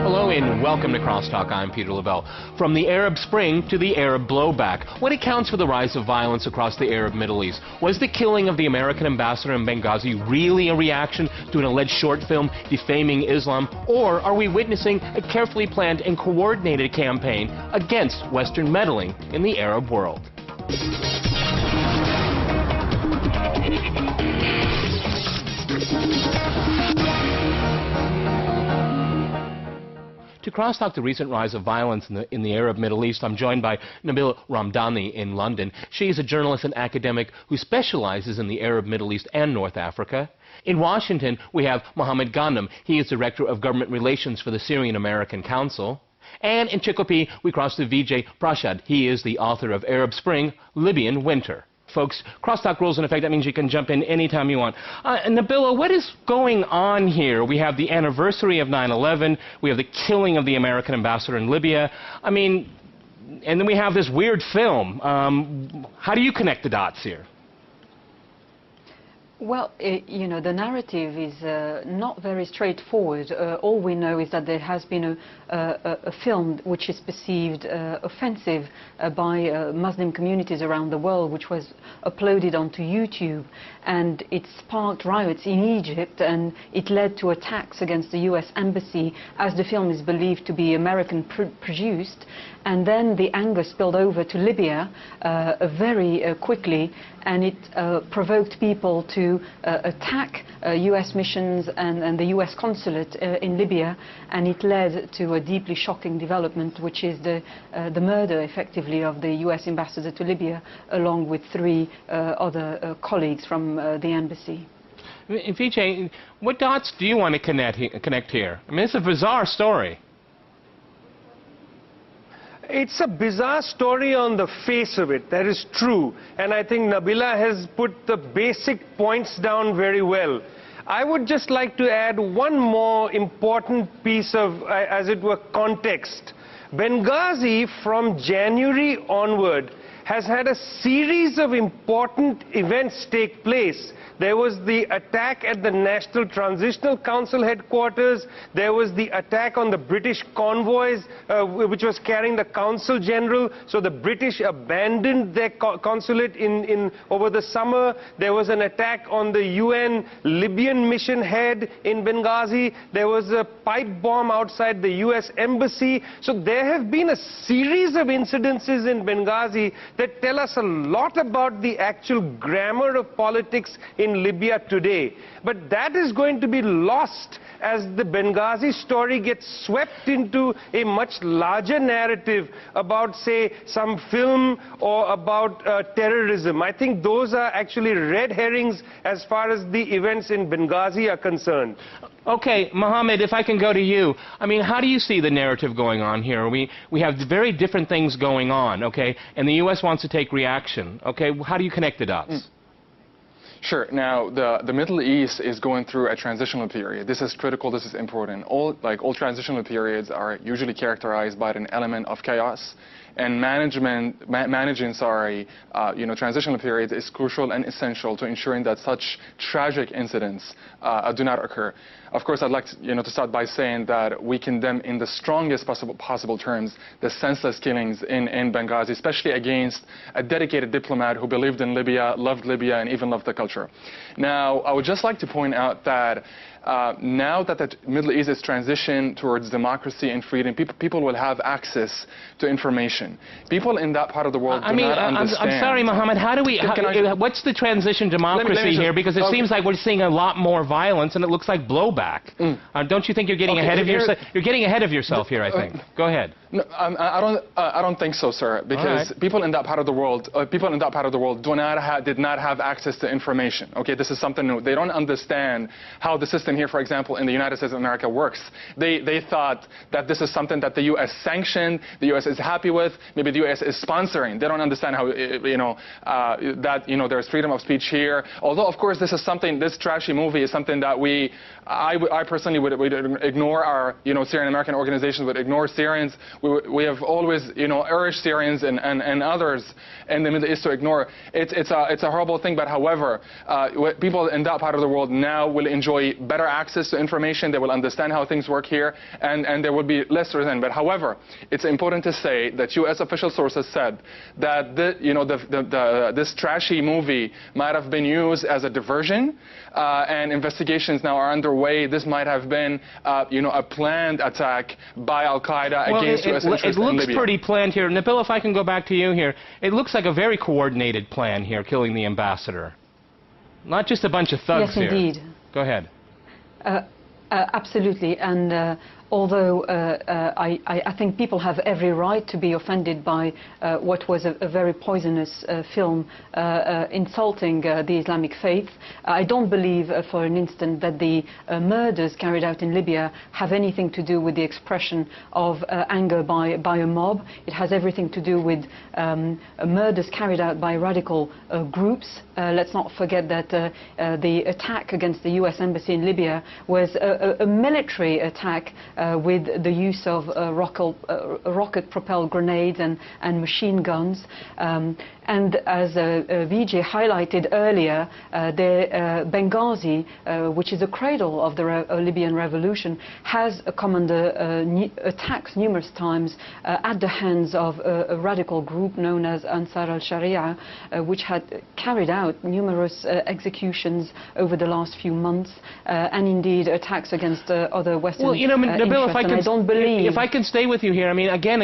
Hello and welcome to CrossTalk. I'm Peter Lavelle. From the Arab Spring to the Arab blowback, what accounts for the rise of violence across the Arab Middle East? Was the killing of the American ambassador in Benghazi really a reaction to an alleged short film defaming Islam? Or are we witnessing a carefully planned and coordinated campaign against Western meddling in the Arab world? To crosstalk the recent rise of violence in the Arab Middle East, I'm joined by Nabila Ramdani in London. She is a journalist and academic who specializes in the Arab Middle East and North Africa. In Washington, we have Mohammed Ghanem. He is Director of Government Relations for the Syrian American Council. And in Chicopee, we cross to Vijay Prashad. He is the author of Arab Spring, Libyan Winter. Folks, crosstalk rules in effect. That means you can jump in anytime you want. Nabila, what is going on here? We have the anniversary of 9/11. We have the killing of the American ambassador in Libya. I mean, and then we have this weird film. How do you connect the dots here? Well, you know, the narrative is not very straightforward. All we know is that there has been a film which is perceived offensive by Muslim communities around the world, which was uploaded onto YouTube, and it sparked riots in Egypt, and it led to attacks against the US Embassy, as the film is believed to be American produced. And then the anger spilled over to Libya very quickly, and it provoked people to attack US missions and the US consulate in Libya, and it led to a deeply shocking development, which is the murder, effectively, of the US ambassador to Libya, along with 3 other colleagues from the embassy. Vijay, what dots do you want to connect here? I mean, it's a bizarre story. It's a bizarre story on the face of it, that is true. And I think Nabila has put the basic points down very well. I would just like to add one more important piece of, as it were, context. Benghazi, from January onward, has had a series of important events take place. There was the attack at the National Transitional Council headquarters. There was the attack on the British convoys, which was carrying the Consul General. So the British abandoned their consulate over the summer. There was an attack on the UN Libyan mission head in Benghazi. There was a pipe bomb outside the US Embassy. So there have been a series of incidences in Benghazi that tell us a lot about the actual grammar of politics in Libya today. But that is going to be lost as the Benghazi story gets swept into a much larger narrative about, say, some film or about terrorism. I think those are actually red herrings as far as the events in Benghazi are concerned. Okay, Mohammed, if I can go to you. I mean, how do you see the narrative going on here? We have very different things going on, okay? And the U.S. wants to take reaction, okay? How do you connect the dots? Sure. Now, the Middle East is going through a transitional period. This is critical. This is important. All transitional periods are usually characterized by an element of chaos, and managing transitional periods is crucial and essential to ensuring that such tragic incidents do not occur. Of course, I'd like to start by saying that we condemn in the strongest possible terms the senseless killings in Benghazi, especially against a dedicated diplomat who believed in Libya, and even loved the culture. Now, I would just like to point out that now that the Middle East is transitioned towards democracy and freedom, people will have access to information. People in that part of the world do not understand. I'm sorry, Mohammed. How do we? What's the transition democracy here? Because it seems like we're seeing a lot more violence, and it looks like blowback. Don't you think you're getting ahead of yourself? You're getting ahead of yourself here, I think. Go ahead. No, I don't think so, sir. Because people in that part of the world, did not have access to information. Okay, this is something new. They don't understand how the system here, for example, in the United States of America works. They thought that this is something that the U.S. sanctioned, the U.S. is happy with, maybe the U.S. is sponsoring. They don't understand how, there's freedom of speech here. Although, of course, this trashy movie is something that I personally would ignore. Our, Syrian American organizations would ignore Syrians. We have always, urged Syrians and others in the Middle East to ignore. It's a horrible thing, but however, people in that part of the world now will enjoy better better access to information, they will understand how things work here, and there will be less resentment. However, it's important to say that U.S. official sources said that this trashy movie might have been used as a diversion, and investigations now are underway. This might have been a planned attack by Al-Qaeda against U.S. interests in Libya. It looks pretty planned here. Nabila, if I can go back to you here, it looks like a very coordinated plan here, killing the ambassador. Not just a bunch of thugs here. Yes, indeed. Go ahead. Absolutely, and although I think people have every right to be offended by what was a very poisonous film insulting the Islamic faith, I don't believe for an instant that the murders carried out in Libya have anything to do with the expression of anger by a mob. It has everything to do with murders carried out by radical groups. Let's not forget that the attack against the US Embassy in Libya was a military attack with the use of rocket-propelled grenades and machine guns. And as Vijay highlighted earlier, Benghazi, which is the cradle of the Libyan revolution, has come under attacks numerous times at the hands of a radical group known as Ansar al-Sharia, which had carried out numerous executions over the last few months, and indeed attacks against other Western Nabila, if I can stay with you here, I mean, again,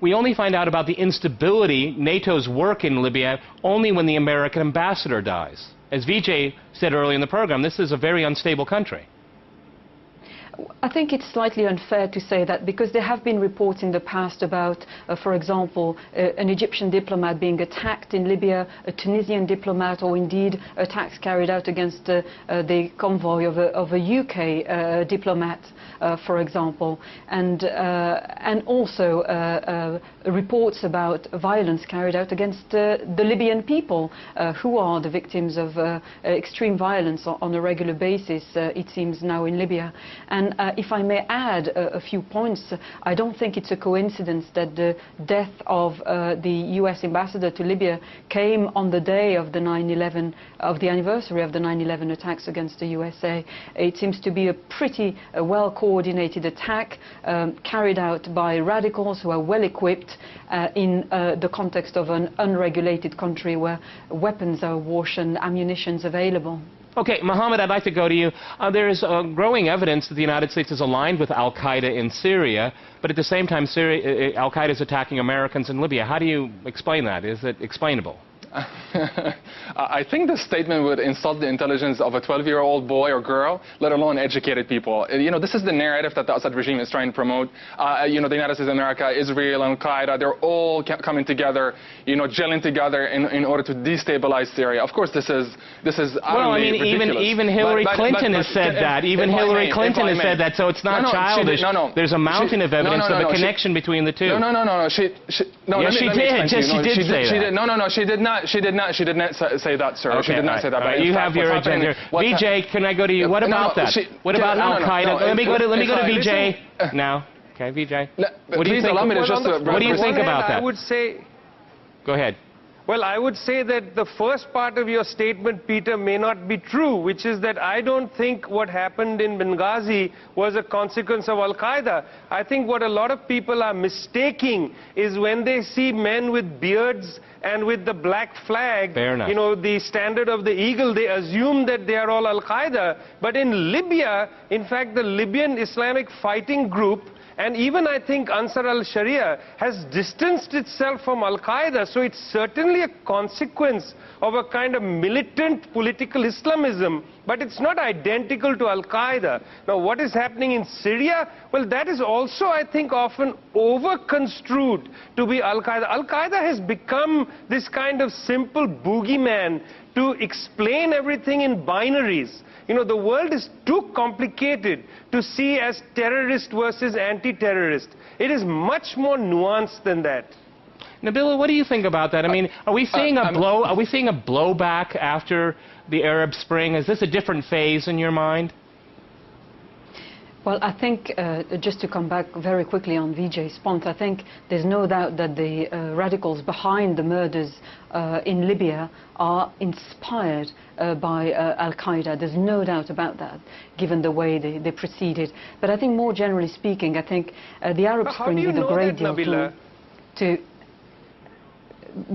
we only find out about the instability, NATO's work in Libya, only when the American ambassador dies. As Vijay said earlier in the program, this is a very unstable country. I think it's slightly unfair to say that, because there have been reports in the past about, for example, an Egyptian diplomat being attacked in Libya, a Tunisian diplomat, or indeed attacks carried out against the convoy of a UK diplomat, for example, and also reports about violence carried out against the Libyan people, who are the victims of extreme violence on a regular basis, it seems now in Libya. And if I may add a few points, I don't think it's a coincidence that the death of the US ambassador to Libya came on the day of the anniversary of the 9/11 attacks against the USA. It seems to be a pretty well-coordinated attack carried out by radicals who are well-equipped in the context of an unregulated country where weapons are awash and ammunition available. Okay, Mohammed, I'd like to go to you. There is growing evidence that the United States is aligned with Al-Qaeda in Syria, but at the same time, Al-Qaeda is attacking Americans in Libya. How do you explain that? Is it explainable? I think this statement would insult the intelligence of a 12-year-old boy or girl, let alone educated people. This is the narrative that the Assad regime is trying to promote. The United States of America, Israel, Al-Qaeda, they're all coming together, gelling together in order to destabilize Syria. Of course, this is utterly ridiculous. Even Hillary Clinton has said that. Even Hillary Clinton has said that, so it's not childish. There's a mountain of evidence of a connection between the two. No. She did say that. She did not. She did not say that, sir. Okay, she did not say that. Right. You have your agenda. Vijay, can I go to you? What about that? What about Al-Qaeda? Let me go to Vijay now. Okay, Vijay. What do you think? What do you think about that? I would say. Go ahead. Well, I would say that the first part of your statement, Peter, may not be true, which is that I don't think what happened in Benghazi was a consequence of Al-Qaeda. I think what a lot of people are mistaking is when they see men with beards and with the black flag, the standard of the eagle, they assume that they are all Al-Qaeda. But in Libya, in fact, the Libyan Islamic Fighting Group, and even I think Ansar al-Sharia, has distanced itself from Al-Qaeda, so it's certainly a consequence of a kind of militant political Islamism, but it's not identical to Al-Qaeda. Now, what is happening in Syria? Well, that is also, I think, often over-construed to be Al-Qaeda. Al-Qaeda has become this kind of simple boogeyman to explain everything in binaries. The world is too complicated to see as terrorist versus anti-terrorist. It is much more nuanced than that. Nabila, what do you think about that? I mean, are we seeing a blowback after the Arab Spring? Is this a different phase in your mind? Well, I think, just to come back very quickly on Vijay's point, I think there's no doubt that the radicals behind the murders in Libya are inspired by Al-Qaeda. There's no doubt about that, given the way they proceeded. But I think more generally speaking, I think the Arab Spring did a great deal to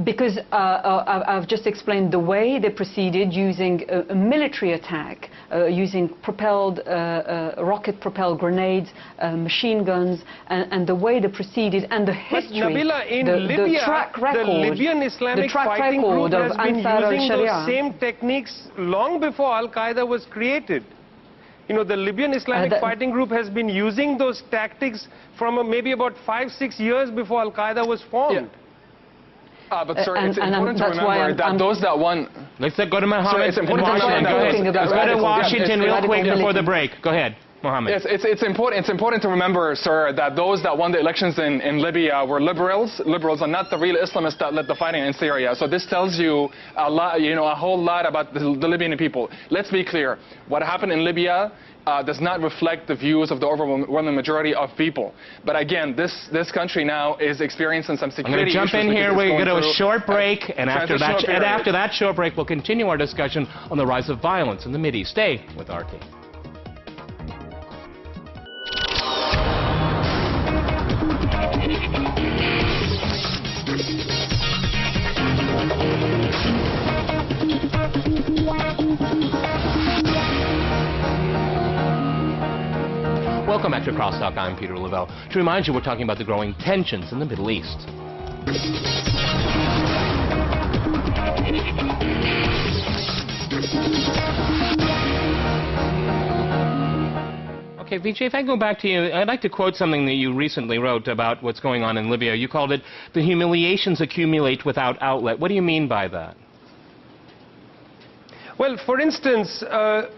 because I've just explained the way they proceeded, using a military attack, using rocket-propelled grenades, machine guns, and the way they proceeded, and the history, Nabila, in Libya, the track record, the Libyan Islamic fighting group has been using those same techniques long before Al-Qaeda was created. You know, the Libyan Islamic fighting group has been using those tactics from maybe about 5-6 years before Al-Qaeda was formed. Yeah. But sir, it's important to remember that those that won... Let's go to Mohammed. It's important to remember Let's go to Washington real quick before the break. Go ahead, Mohammed. Yes, it's important to remember, sir, that those that won the elections in Libya were liberals and not the real Islamists that led the fighting in Syria. So this tells you a lot, a whole lot about the Libyan people. Let's be clear. What happened in Libya does not reflect the views of the overwhelming majority of people. But again, this country now is experiencing some security issues. I'm going to jump in here. We're going to a short break, and after that short break, we'll continue our discussion on the rise of violence in the Mideast. Stay with RT. Welcome back to CrossTalk. I'm Peter Lavelle. To remind you, we're talking about the growing tensions in the Middle East. Okay, Vijay, if I go back to you, I'd like to quote something that you recently wrote about what's going on in Libya. You called it, "The humiliations accumulate without outlet." What do you mean by that? Well, for instance,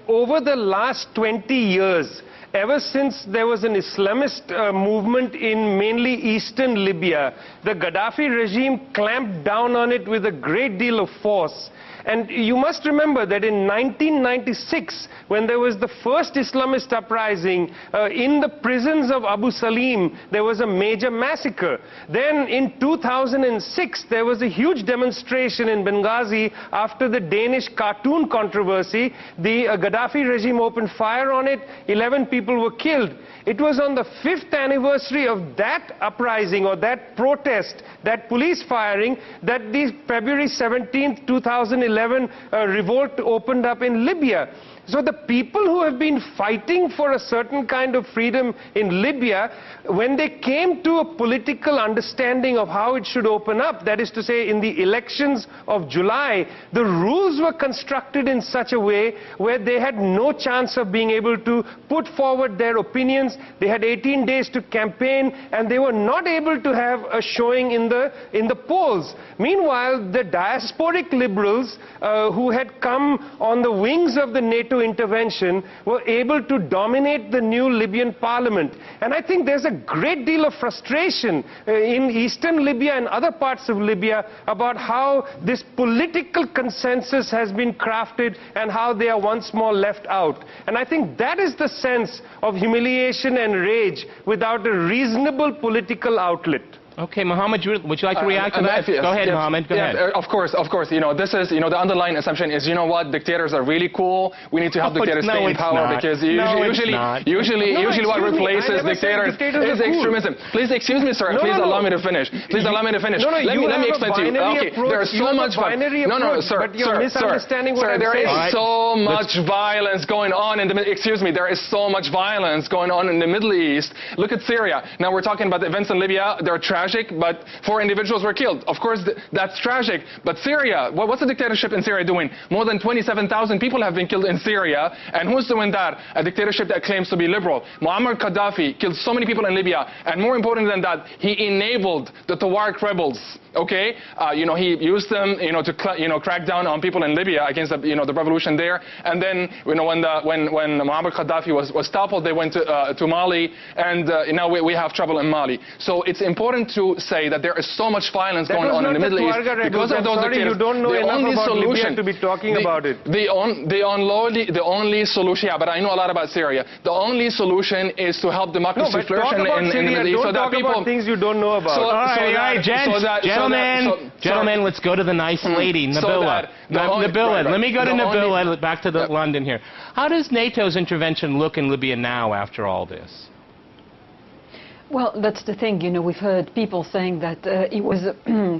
over the last 20 years, ever since there was an Islamist movement in mainly eastern Libya, the Gaddafi regime clamped down on it with a great deal of force. And you must remember that in 1996, when there was the first Islamist uprising in the prisons of Abu Salim, there was a major massacre. Then in 2006, there was a huge demonstration in Benghazi after the Danish cartoon controversy. The Gaddafi regime opened fire on it. 11 people were killed. It was on the 5th anniversary of that uprising, or that protest, that police firing, that the February 17th, 2011 revolt opened up in Libya. So the people who have been fighting for a certain kind of freedom in Libya, when they came to a political understanding of how it should open up, that is to say in the elections of July, the rules were constructed in such a way where they had no chance of being able to put forward their opinions. They had 18 days to campaign, and they were not able to have a showing in the polls. Meanwhile, the diasporic liberals who had come on the wings of the NATO intervention were able to dominate the new Libyan parliament. And I think there's a great deal of frustration in eastern Libya and other parts of Libya about how this political consensus has been crafted and how they are once more left out. And I think that is the sense of humiliation and rage without a reasonable political outlet. Okay, Mohammed, would you like to react to that? Yes, go ahead, yes, Mohammed. Go ahead. Of course. This is, the underlying assumption is, what, dictators are really cool. We need to have dictators stay in power because usually what replaces dictators is extremism. Please excuse me, sir. Please allow me to finish. Please allow me to finish. Let me explain to you. Okay, there is so much sir. There is so much violence going on in the there is so much violence going on in the Middle East. Look at Syria. Now we're talking about the events in Libya. They're tragic, but 4 individuals were killed. Of course, that's tragic. But Syria, what's the dictatorship in Syria doing? More than 27,000 people have been killed in Syria. And who's doing that? A dictatorship that claims to be liberal. Muammar Gaddafi killed so many people in Libya. And more important than that, he enabled the Tuareg rebels Okay, he used them, to crack down on people in Libya against the revolution there. And then, when Muammar Gaddafi was toppled, they went to Mali, and now we have trouble in Mali. So it's important to say that there is so much violence going on in the Middle East because of those dictators. You don't know enough about Libya to be talking about it. The only solution, yeah, but I know a lot about Syria. The only solution is to help democracy flourish in the Middle East, so that people about things you don't know about. Gentlemen, let's go to the nice lady, Nabila. Nabila, let me go to Nabila, back to London here. How does NATO's intervention look in Libya now after all this? Well, that's the thing, we've heard people saying that it was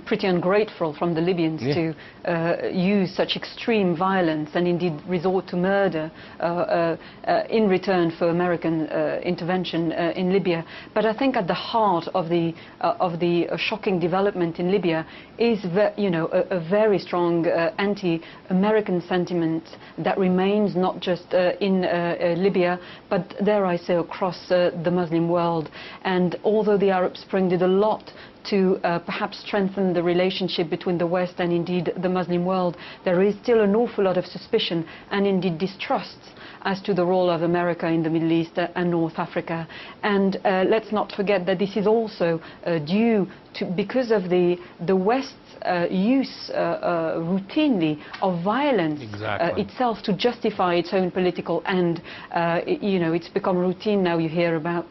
pretty ungrateful from the Libyans to use such extreme violence and indeed resort to murder in return for American intervention in Libya. But I think at the heart of the shocking development in Libya is a very strong anti-American sentiment that remains not just in Libya, but dare I say across the Muslim world. And although the Arab Spring did a lot to perhaps strengthen the relationship between the West and indeed the Muslim world, there is still an awful lot of suspicion and indeed distrust as to the role of America in the Middle East and North Africa. And let's not forget that this is also due to, because of the West's use routinely of violence itself to justify its own political end. It's become routine now. You hear about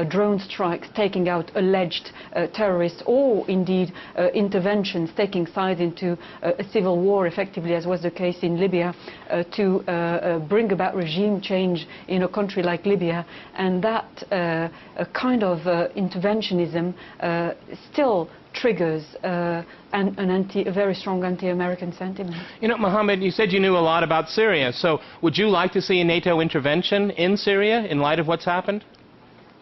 drone strikes taking out alleged terrorists, or indeed interventions taking sides into a civil war, effectively, as was the case in Libya, to bring about regime change in a country like Libya. And that kind of interventionism still triggers a very strong anti-American sentiment. Mohammed, you said you knew a lot about Syria. So would you like to see a NATO intervention in Syria in light of what's happened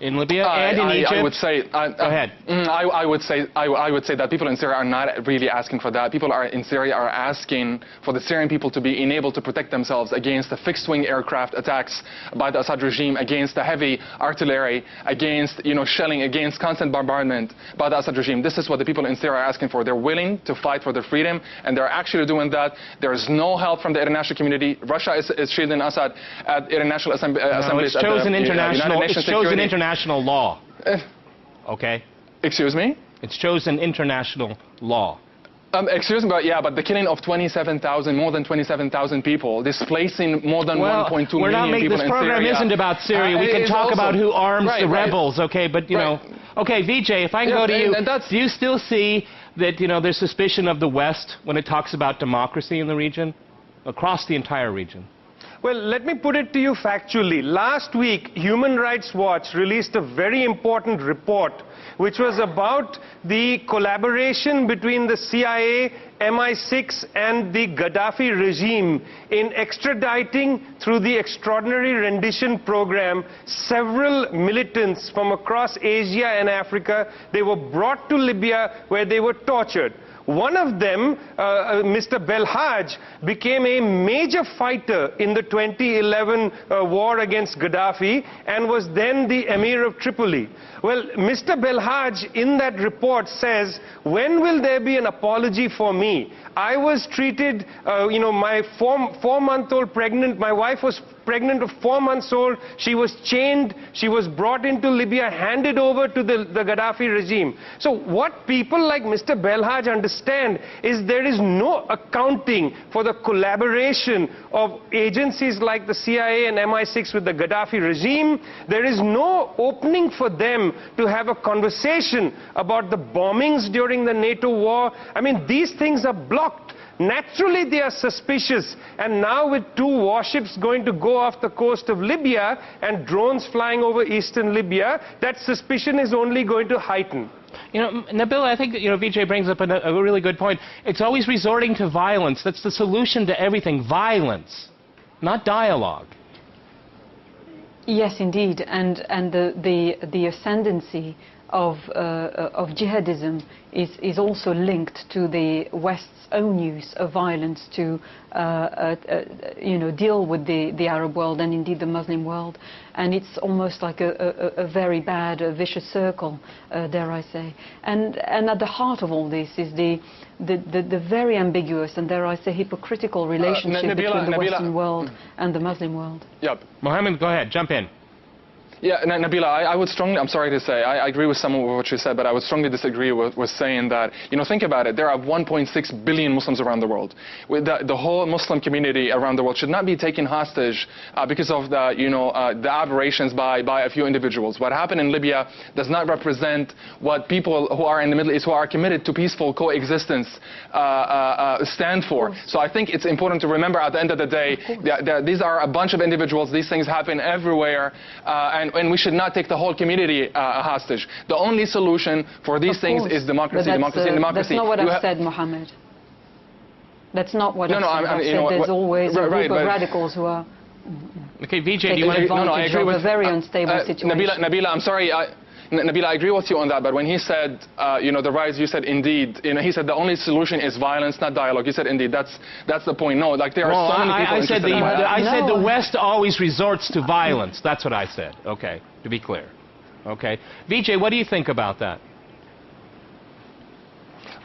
in Libya and in Egypt? I would say. Go ahead. I would say that people in Syria are not really asking for that. People in Syria are asking for the Syrian people to be enabled to protect themselves against the fixed-wing aircraft attacks by the Assad regime, against the heavy artillery, against shelling, against constant bombardment by the Assad regime. This is what the people in Syria are asking for. They're willing to fight for their freedom, and they're actually doing that. There is no help from the international community. Russia is shielding Assad at international assemblies. It's chosen international law. Okay? Excuse me? It's chosen international law. Excuse me, but the killing of more than 27,000 people, displacing more than 1.2 million people in Syria. This program isn't about Syria. We can talk about who arms the rebels, okay? But, Okay, Vijay, if I can go to you, do you still see that, there's suspicion of the West when it talks about democracy in the region, across the entire region? Well, let me put it to you factually. Last week, Human Rights Watch released a very important report which was about the collaboration between the CIA, MI6 and the Gaddafi regime in extraditing through the extraordinary rendition program several militants from across Asia and Africa. They were brought to Libya where they were tortured. One of them, Mr. Belhaj, became a major fighter in the 2011 war against Gaddafi and was then the Emir of Tripoli. Well, Mr. Belhaj in that report says, when will there be an apology for me? I was treated, my four-month-old pregnant, my wife was pregnant of 4 months old, she was chained, she was brought into Libya, handed over to the Gaddafi regime. So what people like Mr. Belhaj understand is there is no accounting for the collaboration of agencies like the CIA and MI6 with the Gaddafi regime. There is no opening for them to have a conversation about the bombings during the NATO war. I mean, these things are blocked. Naturally, they are suspicious, and now with 2 warships going to go off the coast of Libya and drones flying over eastern Libya, that suspicion is only going to heighten. Nabila, I think Vijay brings up a really good point. It's always resorting to violence. That's the solution to everything. Violence, not dialogue. Yes, indeed, and the ascendancy of jihadism is also linked to the West's own use of violence to deal with the Arab world and indeed the Muslim world, and it's almost like a very bad, vicious circle, dare I say. And at the heart of all this is the very ambiguous and, dare I say, hypocritical relationship between the Western world and the Muslim world. Yep. Mohammed, go ahead, jump in. Yeah, Nabila, I would strongly, I'm sorry to say, I agree with some of what you said, but I would strongly disagree with saying that, think about it, there are 1.6 billion Muslims around the world. The whole Muslim community around the world should not be taken hostage because of the aberrations by a few individuals. What happened in Libya does not represent what people who are in the Middle East, who are committed to peaceful coexistence, stand for. So I think it's important to remember at the end of the day, these are a bunch of individuals, these things happen everywhere, and we should not take the whole community hostage. The only solution for these things is democracy, democracy, and democracy. That's not what I've said, Mohammed. That's not what I've said. I've said there's always a group of radicals who are okay, VJ, do you taking want to... advantage of a very unstable situation. Nabila, I'm sorry. Nabila, I agree with you on that, but when he said, the rise, you said indeed. He said the only solution is violence, not dialogue. You said indeed. That's the point. No, like there are so many people interested in violence. I said the West always resorts to violence. That's what I said. Okay, to be clear. Okay, VJ, what do you think about that?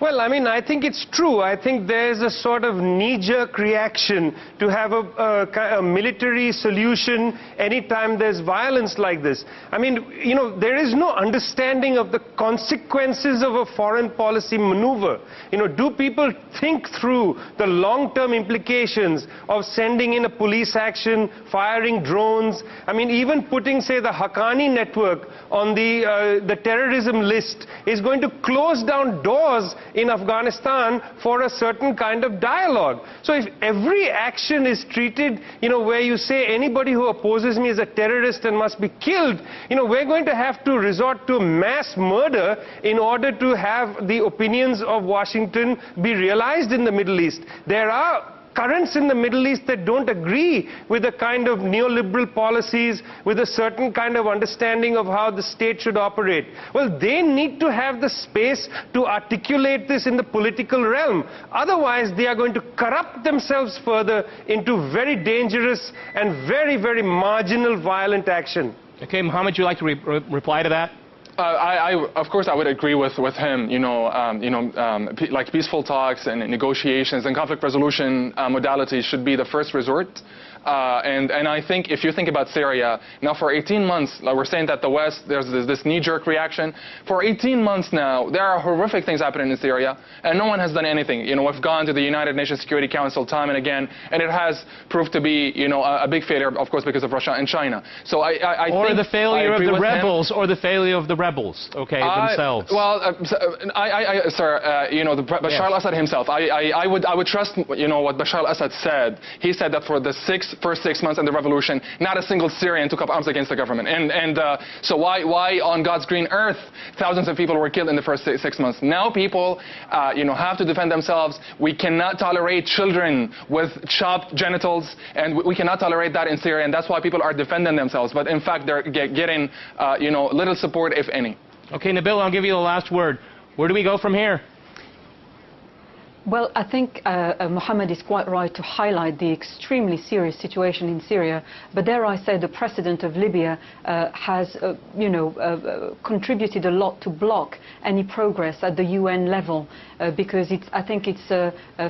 Well, I mean, I think it's true. I think there's a sort of knee-jerk reaction to have a military solution anytime there's violence like this. I mean, there is no understanding of the consequences of a foreign policy maneuver. Do people think through the long-term implications of sending in a police action, firing drones? I mean, even putting, say, the Haqqani network on the terrorism list is going to close down doors in Afghanistan for a certain kind of dialogue. So if every action is treated, where you say anybody who opposes me is a terrorist and must be killed, we're going to have to resort to mass murder in order to have the opinions of Washington be realized in the Middle East. There are currents in the Middle East that don't agree with the kind of neoliberal policies, with a certain kind of understanding of how the state should operate. Well, they need to have the space to articulate this in the political realm. Otherwise, they are going to corrupt themselves further into very dangerous and very, very marginal violent action. Okay, Mohammed, would you like to reply to that? Of course, I would agree with him. Like peaceful talks and negotiations and conflict resolution modalities should be the first resort. And I think if you think about Syria, now for 18 months, like we're saying that the West, there's this knee-jerk reaction. For 18 months now, there are horrific things happening in Syria, and no one has done anything. We've gone to the United Nations Security Council time and again, and it has proved to be, a big failure, of course, because of Russia and China. So I or think the failure of the rebels, or the failure of the rebels, okay, themselves. Well, Bashar al-Assad himself, I would trust, what Bashar al-Assad said. He said that for the first 6 months in the revolution, not a single Syrian took up arms against the government. So why on God's green earth thousands of people were killed in the first 6 months? Now people, have to defend themselves. We cannot tolerate children with chopped genitals, and we cannot tolerate that in Syria, and that's why people are defending themselves. But in fact, they're getting, little support, if any. Okay, Nabila, I'll give you the last word. Where do we go from here? Well, I think Mohammed is quite right to highlight the extremely serious situation in Syria. But dare I say, the president of Libya has, contributed a lot to block any progress at the UN level, because I think it's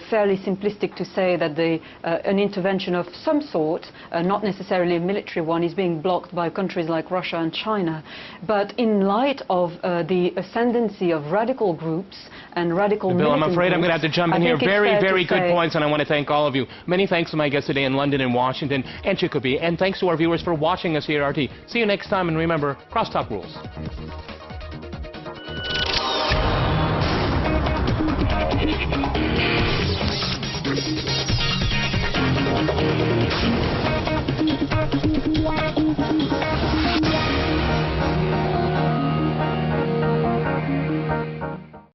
fairly simplistic to say that an intervention of some sort, not necessarily a military one, is being blocked by countries like Russia and China. But in light of the ascendancy of radical groups and radical militant I'm afraid I'm going to have to jump in here. Very good points, and I want to thank all of you. Many thanks to my guests today in London and Washington and Chicopee, and thanks to our viewers for watching us here at RT. See you next time, and remember, CrossTalk rules.